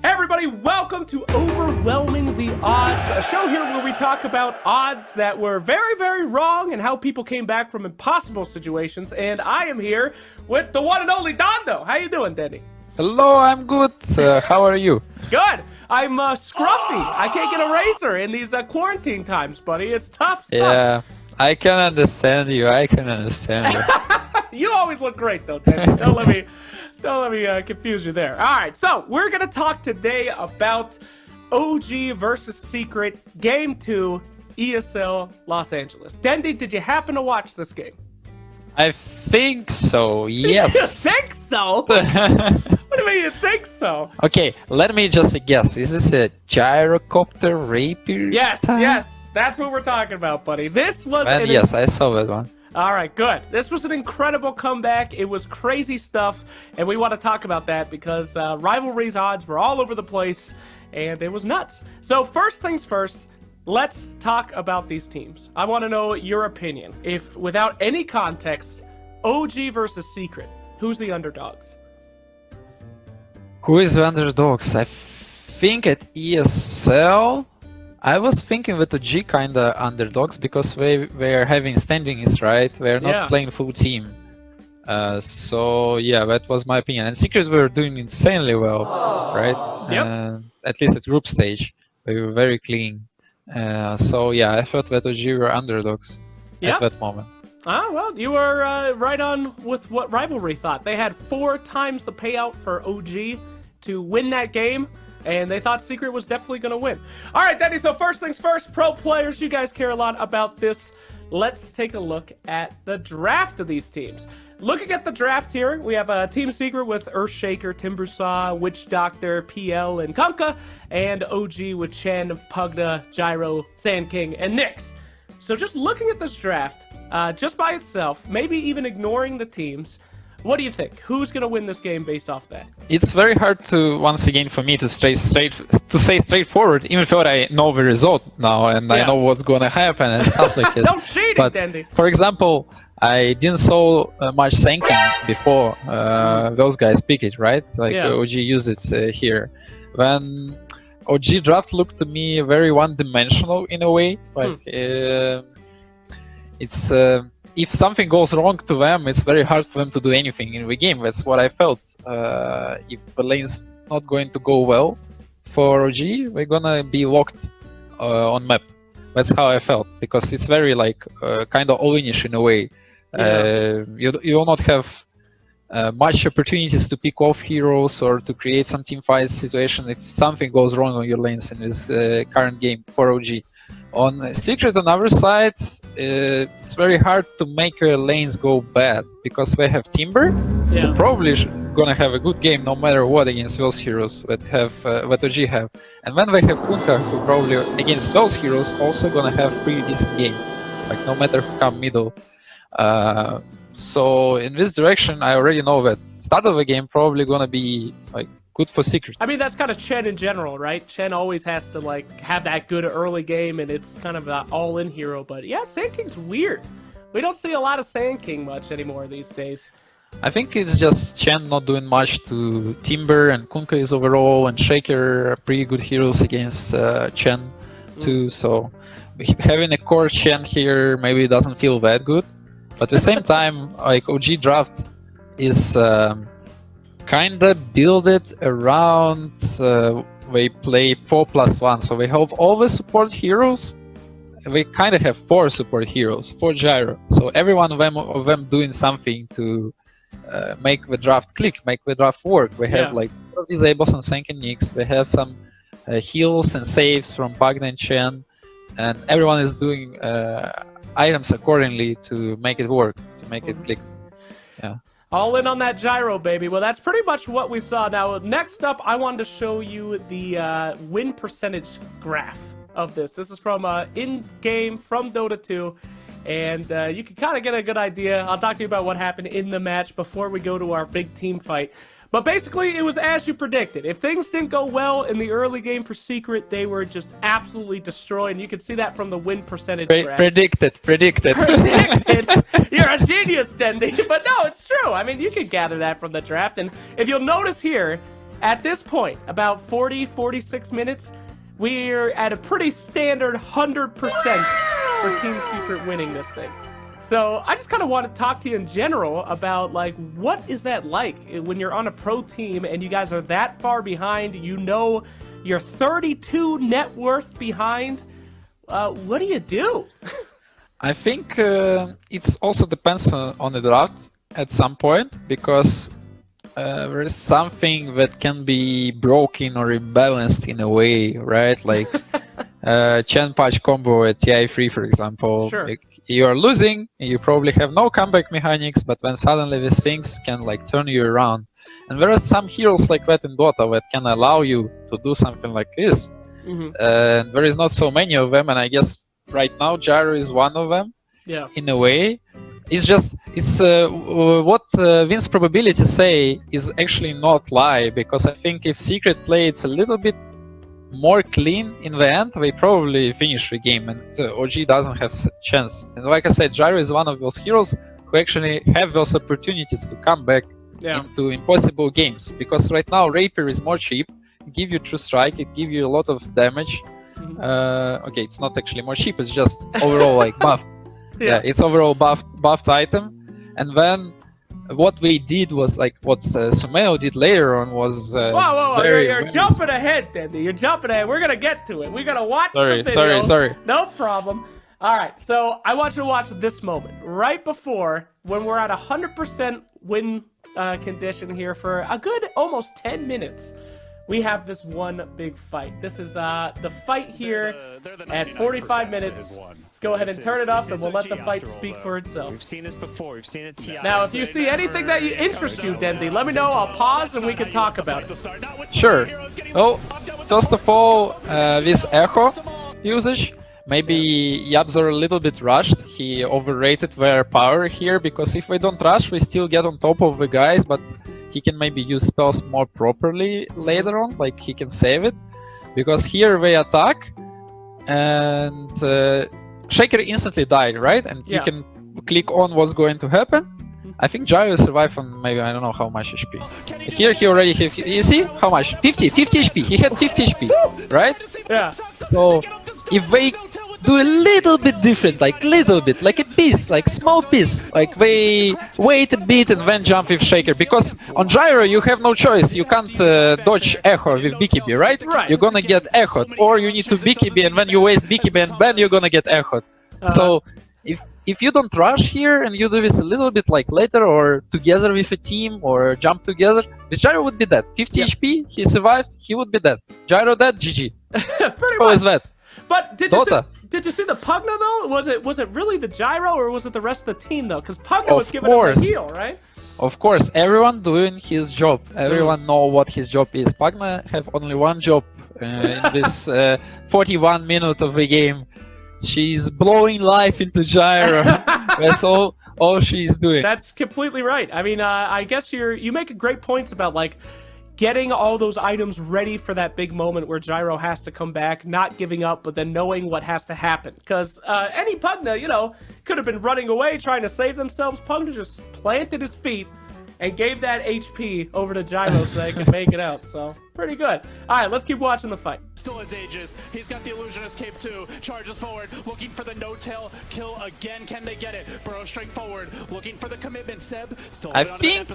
Hey everybody, welcome to Overwhelming the Odds, a show here where we talk about odds that were very, very wrong and how people came back from impossible situations. And I am here with the one and only Dondo. How you doing, Dendi? Hello, I'm good. How are you? Good. I'm scruffy. I can't get a razor in these quarantine times, buddy. It's tough stuff. Yeah, I can understand you. I can understand you. You always look great, though, Dendi. Don't let me confuse you there. All right, so we're going to talk today about OG versus Secret Game 2 ESL Los Angeles. Dendi, did you happen to watch this game? I think so, yes. You think so? What do you mean you think so? Okay, let me just guess. Is this a gyrocopter rapier? Yes, time? yes. That's what we're talking about, buddy. This was Yes, I saw that one. All right, good. This was an incredible comeback. It was crazy stuff, and we want to talk about that because Rivalry's odds were all over the place, and it was nuts. So first things first, let's talk about these teams. I want to know your opinion. If, without any context, OG versus Secret, who's the underdogs? Who is the underdogs? I think at ESL... I was thinking that the G kinda underdogs because they are having standings, right? They're not playing full team. So yeah, that was my opinion. And Secrets were doing insanely well, right? Yep. At least at group stage, they were very clean. So yeah, I thought that OG were underdogs at that moment. Ah, well, you were right on with what Rivalry thought. They had 4 times the payout for OG to win that game. And they thought Secret was definitely going to win. All right, Dendi, so first things first, pro players, you guys care a lot about this. Let's take a look at the draft of these teams. Looking at the draft here, we have Team Secret with Earthshaker, Timbersaw, Witch Doctor, PL, and Kunkka, and OG with Chen, Pugna, Gyro, Sand King, and Nyx. So just looking at this draft, just by itself, maybe even ignoring the teams, what do you think? Who's going to win this game based off that? It's very hard to, once again, for me to say straightforward, even though I know the result now and I know what's going to happen and stuff like this. Don't cheat it, Dendi. For example, I didn't saw much Sanking before those guys pick it, right? Like OG used it here. When OG draft looked to me very one-dimensional in a way. Like it's. If something goes wrong to them, it's very hard for them to do anything in the game. That's what I felt. If the lane's not going to go well for OG, we're gonna be locked on map. That's how I felt, because it's very like kind of all-inish in a way. You will not have much opportunities to pick off heroes or to create some team fight situation if something goes wrong on your lanes in this current game for OG. On Secret, on the other side, it's very hard to make lanes go bad because they have Timber, who probably gonna have a good game no matter what against those heroes that have that OG have, and then they have Kunkka, who probably against those heroes also gonna have pretty decent game, like no matter who come middle. So in this direction, I already know that start of the game probably gonna be like good for Secret. I mean, that's kind of Chen in general, right? Chen always has to like have that good early game, and it's kind of an all-in hero. But yeah, Sand King's weird. We don't see a lot of Sand King much anymore these days. I think it's just Chen not doing much to Timber, and Kunkka is overall, and Shaker are pretty good heroes against Chen too. So having a core Chen here maybe doesn't feel that good. But at the same time, like OG draft is kinda build it around they play 4+1, so they have all the support heroes. They kinda have 4 support heroes, 4 gyro. So every one of them doing something to make the draft click, make the draft work. They have like disables on Sank and Nyx. They have some heals and saves from Pugna and Chen, and everyone is doing items accordingly to make it work, to make it click. Yeah. All in on that gyro, baby. Well, that's pretty much what we saw. Now, next up, I wanted to show you the win percentage graph of this. This is from in-game from Dota 2, and you can kind of get a good idea. I'll talk to you about what happened in the match before we go to our big team fight. But basically, it was as you predicted. If things didn't go well in the early game for Secret, they were just absolutely destroyed. And you can see that from the win percentage graph. Predicted. Predicted. You're a genius, Dendi. But no, it's true. I mean, you can gather that from the draft. And if you'll notice here, at this point, about 40, 46 minutes, we're at a pretty standard 100% for Team Secret winning this thing. So I just kind of want to talk to you in general about, like, what is that like when you're on a pro team and you guys are that far behind, you know you're 32 net worth behind. What do you do? I think it also depends on the draft at some point, because there is something that can be broken or imbalanced in a way, right? Like Chen Patch combo at TI3, for example. Sure. Like, you are losing, you probably have no comeback mechanics, but then suddenly these things can like turn you around. And there are some heroes like that in Dota that can allow you to do something like this. Mm-hmm. And there is not so many of them, and I guess right now Gyro is one of them. Yeah. In a way, it's what Vince probability say is actually not lie, because I think if Secret play it's a little bit more clean in the end, they probably finish the game, and OG doesn't have chance. And like I said, Gyro is one of those heroes who actually have those opportunities to come back into impossible games, because right now Rapier is more cheap, give you true strike, it give you a lot of damage. Mm-hmm. Okay, it's not actually more cheap, it's just overall like buffed. Yeah, it's overall buffed item. And then what we did was like what Sumeo did later on was whoa, you're jumping ahead, Dendi. You're jumping ahead. We're gonna get to it. We're gonna watch the video. Sorry. No problem. All right, so I want you to watch this moment right before, when we're at 100% win condition here for a good almost 10 minutes. We have this one big fight. This is the fight here at 45 minutes. Let's go ahead and turn it up, and we'll let the fight speak for itself. We've seen this before. We've seen it. Now, if you see anything that interests you, Dendi, let me know. I'll pause and we can talk about it. Sure. Well, first of all, this echo usage. Maybe Yabs are a little bit rushed. He overrated their power here, because if we don't rush, we still get on top of the guys, but he can maybe use spells more properly later on, like he can save it. Because here they attack, and Shaker instantly died, right? And you can click on what's going to happen. I think Gyro survived on maybe, I don't know how much HP. Here he already has, you see? How much? 50 HP. He had 50 HP, right? Yeah. So if they do a little bit different, like a piece, like small piece, like they wait a bit and then jump with Shaker, because on Gyro you have no choice, you can't dodge Echo with BKB, right? You're gonna get echoed, or you need to BKB and then you waste BKB and then you're gonna get echoed. So if you don't rush here and you do this a little bit like later or together with a team or jump together, this Gyro would be dead. 50 HP, he survived, he would be dead. Gyro dead, GG. Pretty How much. is that? But Dota. Did you see the Pugna though? Was it really the Gyro, or was it the rest of the team though? Because Pugna was giving him a heal, right? Of course, everyone doing his job. Everyone know what his job is. Pugna have only one job in this 41 minutes of the game. She's blowing life into Gyro. That's all she's doing. That's completely right. I mean, I guess you make great points about like getting all those items ready for that big moment where Gyro has to come back, not giving up, but then knowing what has to happen. Because any Pugna, could have been running away trying to save themselves. Pugna just planted his feet and gave that HP over to Gyro so they could make it out. So, pretty good. All right, let's keep watching the fight. Still has Aegis. He's got the Illusionist Cape too. Charges forward, looking for the no-tail kill again. Can they get it? Burrow straight forward, looking for the commitment. Seb still I think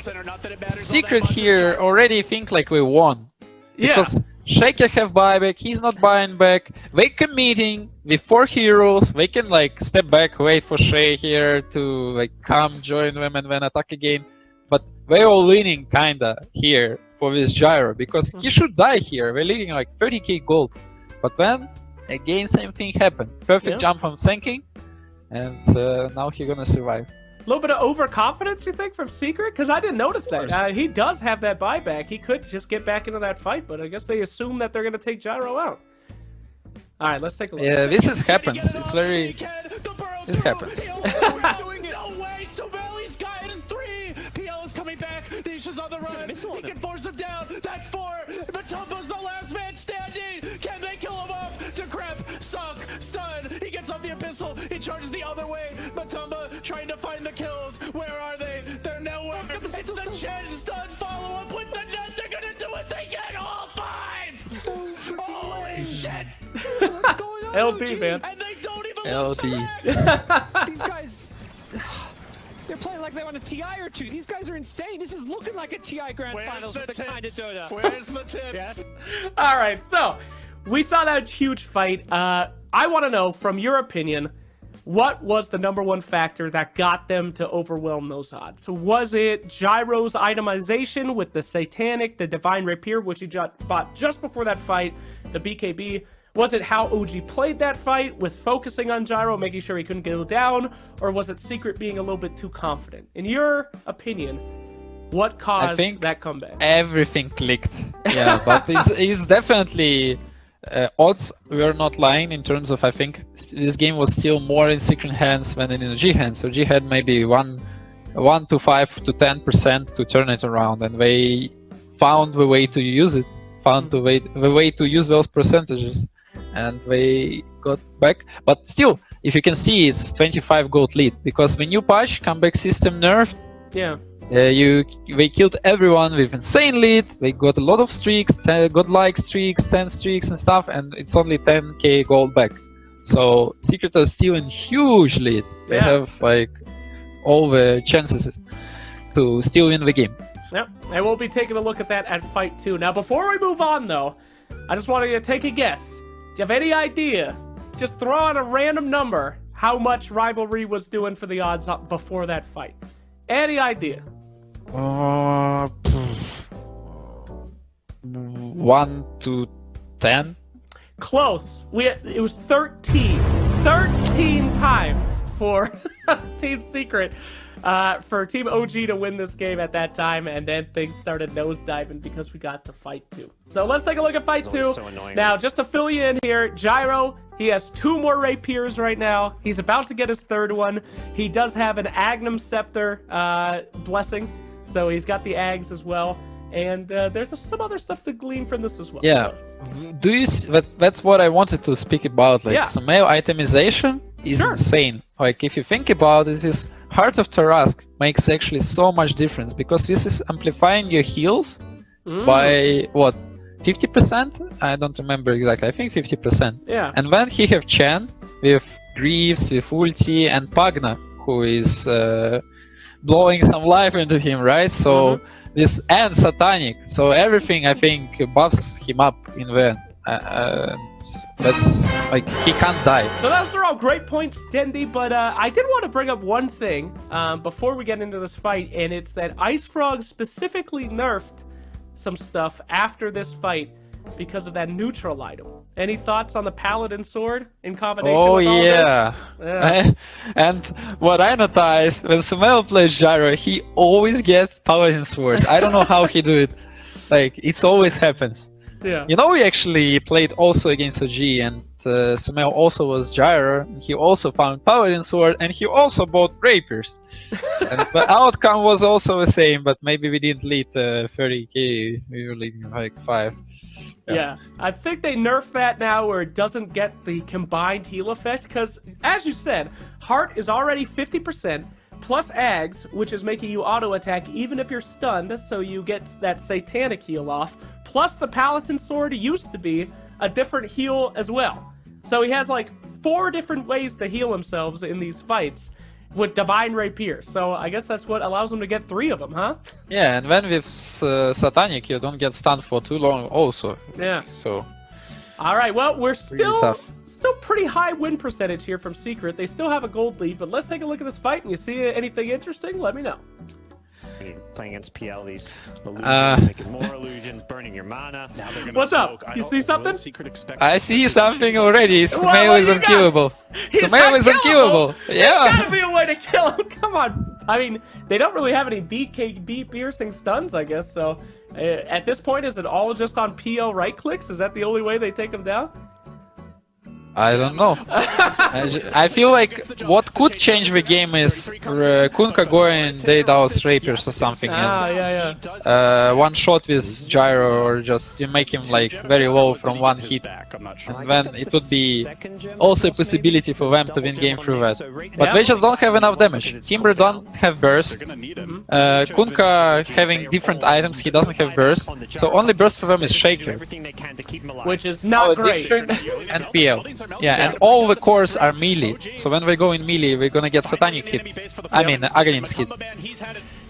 Secret here already think like we won. Because Shaker have buyback, he's not buying back. They committing with 4 heroes. They can like step back, wait for Shay here to like come join them and then attack again. But they're all leaning kinda here for this Gyro, because he should die here. We're leaving like 30k gold. But then, again, same thing happened. Perfect jump from Senking, and now he's gonna survive. A little bit of overconfidence, you think, from Secret? Because I didn't notice that. He does have that buyback. He could just get back into that fight, but I guess they assume that they're gonna take Gyro out. All right, let's take a look. Yeah, this happens. It's very... This happens. PL is coming back. Nisha's on the run. He can force him down. That's 4. Matumba's the last man standing. Can they kill him off? Decrep, suck, stun. He gets off the Abyssal. He charges the other way. Matumba trying to find the kills. Where are they? They're nowhere. It's the Chen stun follow up with the net. They're gonna do it. They get shit! What's going on, LD, OG? man. And they don't even LD. lose to Rex! These guys, they're playing like they want a TI or two. These guys are insane. This is looking like a TI Grand Finals with the kind of Dota. Where's the tips? Yes. All right, so we saw that huge fight. I want to know, from your opinion, what was the #1 factor that got them to overwhelm those odds? So was it Gyro's itemization with the Satanic, the Divine Rapier, which he bought just before that fight, the BKB? Was it how OG played that fight with focusing on Gyro, making sure he couldn't go down? Or was it Secret being a little bit too confident? In your opinion, what caused that comeback? Everything clicked. Yeah, but it's definitely... odds were not lying in terms of, I think this game was still more in Secret hands than in OG hands. OG had maybe 1 to 5 to 10% to turn it around, and they found the way to use it, the way to use those percentages, and they got back. But still, if you can see, it's 25 gold lead, because the new patch, comeback system nerfed. Yeah. They killed everyone with insane lead. They got a lot of streaks, godlike streaks, 10 streaks and stuff, and it's only 10k gold back. So Secret are still in huge lead. They have like all the chances to still win the game. Yep, and we'll be taking a look at that at Fight 2. Now, before we move on, though, I just want to take a guess. Do you have any idea? Just throw out a random number how much Rivalry was doing for the odds before that fight. Any idea? 1 to 10. Close. It was 13. 13 times for Team Secret, for Team OG to win this game at that time, and then things started nosediving because we got to Fight 2. So let's take a look at Fight 2. So annoying. Now, just to fill you in here, Gyro, he has 2 more rapiers right now. He's about to get his 3rd one. He does have an Agnum Scepter blessing, so he's got the Ags as well. And there's some other stuff to glean from this as well. Yeah, that's what I wanted to speak about. Like, Sumail itemization is insane. Like, if you think about it, this Heart of Tarask makes actually so much difference, because this is amplifying your heals by what, 50%? I don't remember exactly. I think 50%. Yeah. And when he have Chen with Greaves, with Ulti, and Pagna, who is blowing some life into him, right? So this and Satanic, so everything I think buffs him up in the end. And that's like, he can't die. So those are all great points, Dendi, but I did want to bring up one thing before we get into this fight, and it's that Ice Frog specifically nerfed some stuff after this fight because of that neutral item. Any thoughts on the Paladin Sword in combination with all this? Yeah. And what I noticed, when Sumail plays Gyro, he always gets Paladin Swords. I don't know how he do it. Like, it always happens. Yeah. You know, we actually played also against OG, and Sumail also was Gyro, and he also found Paladin Sword, and he also bought Rapiers. And the outcome was also the same, but maybe we didn't lead 30k, we were leading like 5. Yeah, I think they nerfed that now where it doesn't get the combined heal effect, because, as you said, Heart is already 50%, plus Ags, which is making you auto-attack even if you're stunned, so you get that Satanic heal off, plus the Paladin Sword used to be a different heal as well. So he has like 4 different ways to heal himself in these fights with Divine Rapier. So I guess that's what allows him to get 3 of them, huh? Yeah, and then with Satanic, you don't get stunned for too long also. Yeah. So... All right, well, we're still tough. pretty high win percentage here from Secret. They still have a gold lead, but let's take a look at this fight, and you see anything interesting, let me know. Playing against PL, these illusions, making more illusions, burning your mana. Now they're gonna What's smoke. up? You see something? I see something already. Sumail is unkillable. Sumail is unkillable. Yeah. There's gotta be a way to kill him. Come on. I mean, they don't really have any BKB piercing stuns, I guess. So at this point, is it all just on PL right clicks? Is that the only way they take him down? I don't know. I feel like what could change the game is Kunkka going Day Dallas Rapiers or something, and one shot with gyro, or just you make him like very low from one hit, and then it would be also a possibility for them to win game through that. But they just don't have enough damage. Timber don't have burst. Kunkka having different items, he doesn't have burst, so only burst for them is Shaker, which is not great. And PL. Yeah, and all the cores are melee, so when we go in melee, we're gonna get satanic hits. I mean, Aghanim's hits.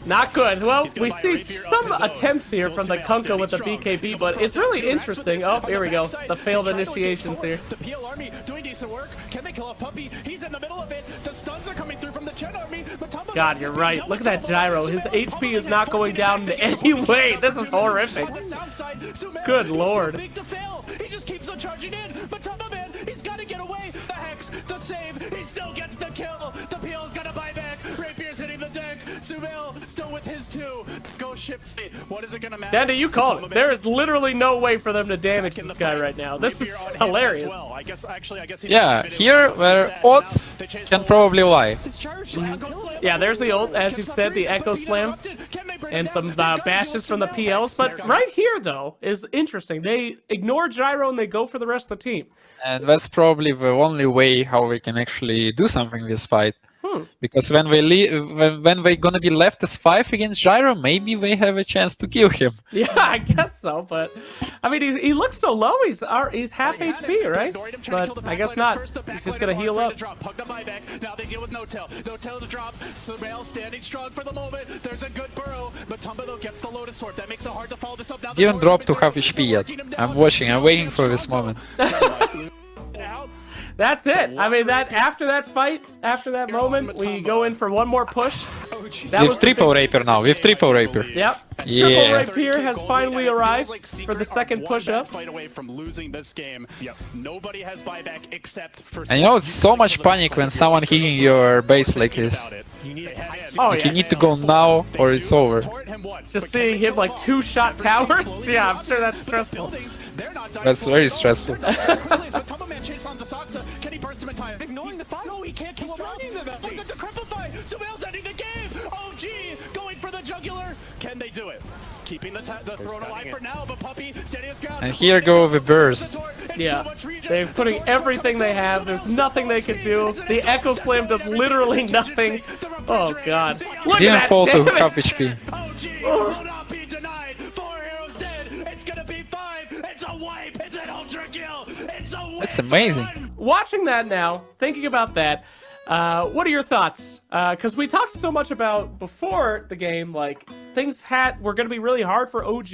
Not good. Well, we see some attempts here from the Kunkka with the BKB, but it's really interesting. Oh, here we go. The failed initiations here. The PL army doing decent work. Can they kill off Puppey? He's in the middle of it. The stuns are coming through from the Chen army. God, you're right. Look at that gyro. His HP is not going down in any way. This is horrific. Good lord. He just keeps on charging in. Matamba man, he's got to get away. The hex, the save. He still gets the kill. The PL's got to buy back. Rapier's hitting the deck. Sumail still with his 2. Go ship fate. What is it gonna matter? Dendi, you called it. There is literally no way for them to damage this guy right now. This is hilarious. Well. I guess yeah, here where odds can probably lie. Yeah, there's the ult, as you said, the Echo Slam, and some bashes from the PLs. But right here, though, is interesting. They ignore gyro and they go for the rest of the team. And that's probably the only way how we can actually do something in this fight. Because when we're gonna be left as 5 against gyro, maybe they have a chance to kill him. Yeah, I guess so, but I mean, he looks so low. He's half HP, right? But I guess not. He's just gonna heal up. Now they deal with No-Tail. No-Tail to drop. Sumail standing strong for the moment. There's a good burrow. Matamba though gets the Lotus Sword. That makes it hard to follow this up. Now Didn't drop to half HP yet. I'm watching. I'm waiting for this moment. That's it. I mean, after that fight, after that moment, we go in for one more push. With triple rapier now. With triple rapier. Yep. Yeah. Triple rapier has finally arrived for the second push-up. Fight away from losing this game. Nobody has buyback except for. And you know, it's so much panic when someone hitting your base like this. Oh, you need to go now or it's over. Just seeing him like 2-shot towers? Yeah, I'm sure that's stressful. That's very stressful. Can he burst him in time? Ignoring the fight? No, he can't kill him off. Look at the cripplify. Sumail's ending the game. OG going for the jugular. Can they do it? Keeping the throne alive for now, but Puppey standing his ground. And here go the burst. Yeah, they're putting everything they have. There's nothing they can do. The Echo Slam does literally nothing. Oh god. Look Didn't at that fall to damage. half HP. OG will not be denied. 4 heroes dead. It's gonna be 5. It's a wipe. It's an ultra kill. It's a wipe. That's amazing. Watching that now, thinking about that, what are your thoughts? Because we talked so much about before the game, like things were going to be really hard for OG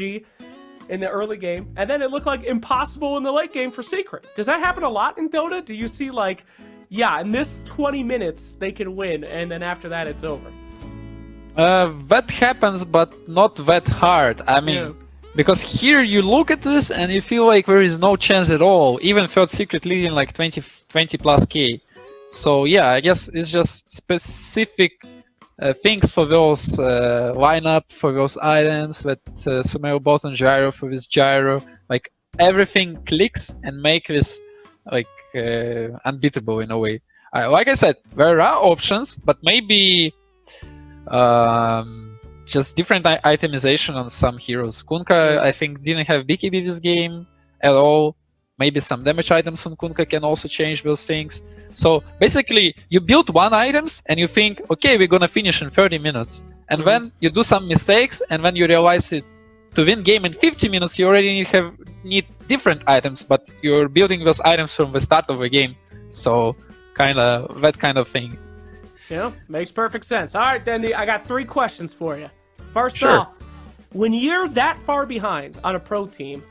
in the early game, and then it looked like impossible in the late game for Secret. Does that happen a lot in Dota? Do you see like, yeah, in this 20 minutes they can win, and then after that it's over? That happens, but not that hard. I mean, because here you look at this and you feel like there is no chance at all. Even third Secret leading like 20 plus K. So yeah, I guess it's just specific things for those lineup, for those items that Sumail bought on gyro for this gyro. Like everything clicks and make this like unbeatable in a way. Like I said, there are options, but maybe just different itemization on some heroes. Kunkka, I think, didn't have BKB this game at all. Maybe some damage items on Kunkka can also change those things. So basically, you build one items and you think, okay, we're gonna finish in 30 minutes. And then you do some mistakes, and when you realize it, to win game in 50 minutes, you already need different items, but you're building those items from the start of the game. So that kind of thing. Yeah, makes perfect sense. All right, Dendi, I got 3 questions for you. First Sure. off, when you're that far behind on a pro team,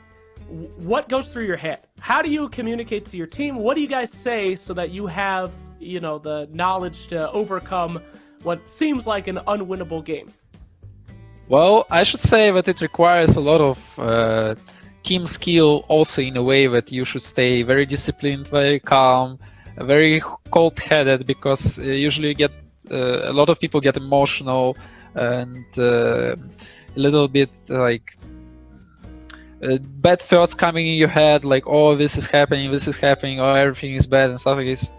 what goes through your head? How do you communicate to your team? What do you guys say so that you have, you know, the knowledge to overcome what seems like an unwinnable game? Well, I should say that it requires a lot of team skill, also in a way that you should stay very disciplined, very calm, very cold-headed, because usually you get a lot of people get emotional and a little bit like bad thoughts coming in your head, like, oh, this is happening, oh, everything is bad and stuff like this.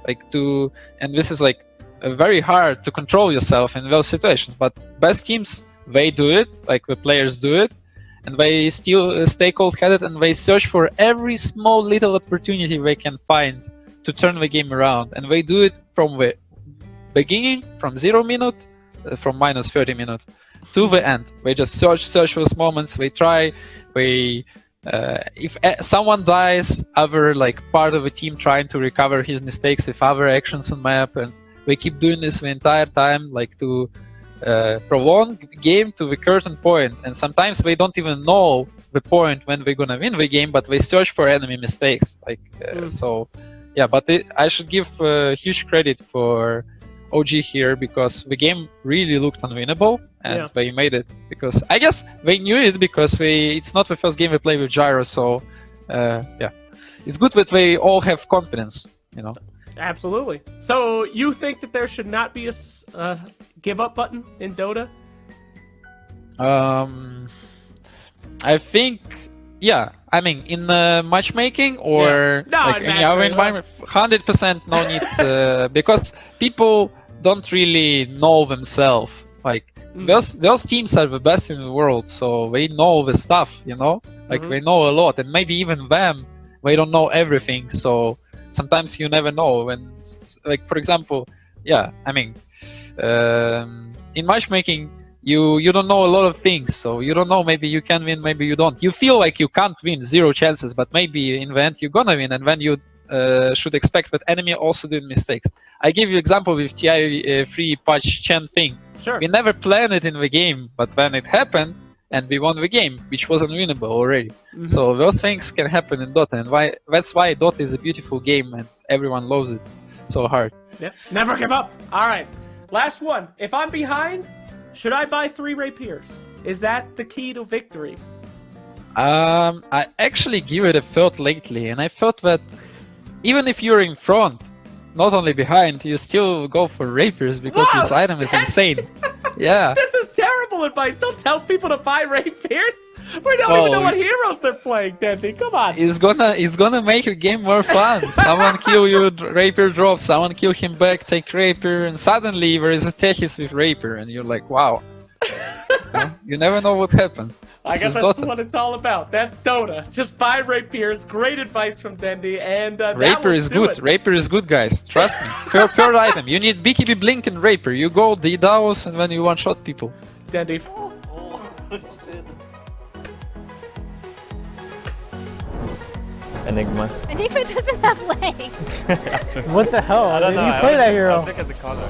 And this is like very hard to control yourself in those situations. But best teams, they do it, like the players do it, and they still stay cold-headed, and they search for every small little opportunity they can find to turn the game around. And they do it from the beginning, from 0 minute, from minus 30 minutes, to the end. They just search those moments. They try. If someone dies, other like part of the team trying to recover his mistakes with other actions on map, and they keep doing this the entire time, like to prolong the game to the curtain point. And sometimes they don't even know the point when they're gonna win the game, but they search for enemy mistakes. So, yeah. But I should give huge credit for OG here, because the game really looked unwinnable, and they made it because I guess they knew it, because it's not the first game they play with Gyro. So, yeah, it's good that they all have confidence, you know. Absolutely. So you think that there should not be a give up button in Dota? I think, yeah. I mean, in matchmaking or like any other environment, 100% no need, because people don't really know themselves. Like those teams are the best in the world, so they know the stuff, you know. Like they know a lot, and maybe even them, they don't know everything. So sometimes you never know. When, like for example, yeah, I mean, in matchmaking, you don't know a lot of things, so you don't know, maybe you can win, maybe you don't. You feel like you can't win, 0 chances, but maybe in the end you're gonna win, and then you should expect that enemy also doing mistakes. I give you example with TI 3 patch Chen thing. Sure. We never planned it in the game, but when it happened, and we won the game, which was unwinnable already. So those things can happen in Dota, and that's why Dota is a beautiful game, and everyone loves it so hard. Yep. Never give up. All right, last one. If I'm behind, should I buy 3 rapiers? Is that the key to victory? I actually give it a thought lately, and I thought that even if you're in front, not only behind, you still go for rapiers, because this item is insane. Yeah. This is terrible advice. Don't tell people to buy rapiers. We don't even know what heroes they're playing, Dendi. Come on. It's gonna make the game more fun. Someone kill you, rapier drop, someone kill him back, take rapier, and suddenly there is a Techis with rapier, and you're like, wow. You never know what happened. I guess that's what it's all about. That's Dota. Just buy rapiers. Great advice from Dendi. And rapier is good. Rapier is good, guys. Trust me. Third item. You need BKB Blink and rapier. You go DDoS and then you one-shot people. Dendi. Enigma. Enigma doesn't have legs. What the hell? I don't know. You play that hero. I was looking at the color.